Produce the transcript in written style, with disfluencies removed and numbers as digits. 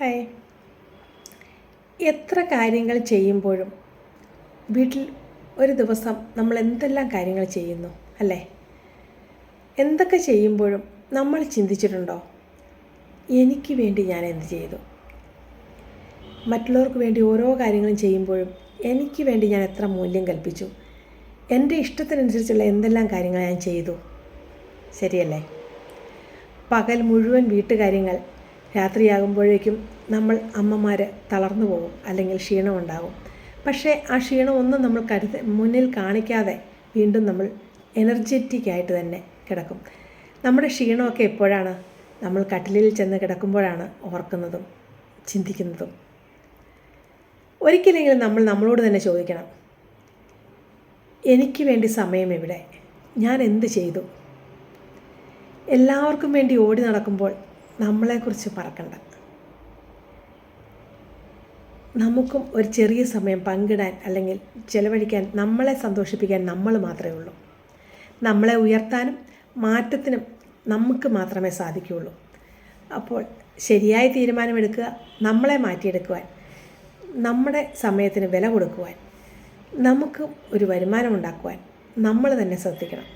Hi. എത്ര കാര്യങ്ങൾ ചെയ്യുമ്പോഴും വീട്ടിൽ ഒരു ദിവസം നമ്മൾ എന്തെല്ലാം കാര്യങ്ങൾ ചെയ്യുന്നു അല്ലേ? എന്തൊക്കെ ചെയ്യുമ്പോഴും നമ്മൾ ചിന്തിച്ചിട്ടുണ്ടോ, എനിക്ക് വേണ്ടി ഞാൻ എന്ത് ചെയ്തു? മറ്റുള്ളവർക്ക് വേണ്ടി ഓരോ കാര്യങ്ങളും ചെയ്യുമ്പോഴും എനിക്ക് വേണ്ടി ഞാൻ എത്ര മൂല്യം കൽപ്പിച്ചു? എൻ്റെ ഇഷ്ടത്തിനനുസരിച്ചുള്ള എന്തെല്ലാം കാര്യങ്ങൾ ഞാൻ ചെയ്തു? ശരിയല്ലേ? പകൽ മുഴുവൻ വീട്ടുകാര്യങ്ങൾ, രാത്രിയാകുമ്പോഴേക്കും നമ്മൾ അമ്മമാർ തളർന്നു പോകും, അല്ലെങ്കിൽ ക്ഷീണമുണ്ടാകും. പക്ഷേ ആ ക്ഷീണമൊന്നും നമ്മൾ മുന്നിൽ കാണിക്കാതെ വീണ്ടും നമ്മൾ എനർജറ്റിക്കായിട്ട് തന്നെ കിടക്കും. നമ്മുടെ ക്ഷീണമൊക്കെ എപ്പോഴാണ്? നമ്മൾ കട്ടിലിൽ ചെന്ന് കിടക്കുമ്പോഴാണ് ഓർക്കുന്നതും ചിന്തിക്കുന്നതും. ഒരിക്കലെങ്കിലും നമ്മൾ നമ്മളോട് തന്നെ ചോദിക്കണം, എനിക്ക് വേണ്ടി സമയം എവിടെ? ഞാൻ എന്ത് ചെയ്തു? എല്ലാവർക്കും വേണ്ടി ഓടി നടക്കുമ്പോൾ നമ്മളെക്കുറിച്ച് പറക്കണ്ട. നമുക്കും ഒരു ചെറിയ സമയം പങ്കിടാൻ അല്ലെങ്കിൽ ചെലവഴിക്കാൻ, നമ്മളെ സന്തോഷിപ്പിക്കാൻ നമ്മൾ മാത്രമേ ഉള്ളൂ. നമ്മളെ ഉയർത്താനും മാറ്റത്തിനും നമുക്ക് മാത്രമേ സാധിക്കുകയുള്ളൂ. അപ്പോൾ ശരിയായ തീരുമാനമെടുക്കുക, നമ്മളെ മാറ്റിയെടുക്കുവാൻ, നമ്മുടെ സമയത്തിന് വില കൊടുക്കുവാൻ, നമുക്ക് ഒരു വരുമാനം ഉണ്ടാക്കുവാൻ നമ്മൾ തന്നെ ശ്രദ്ധിക്കണം.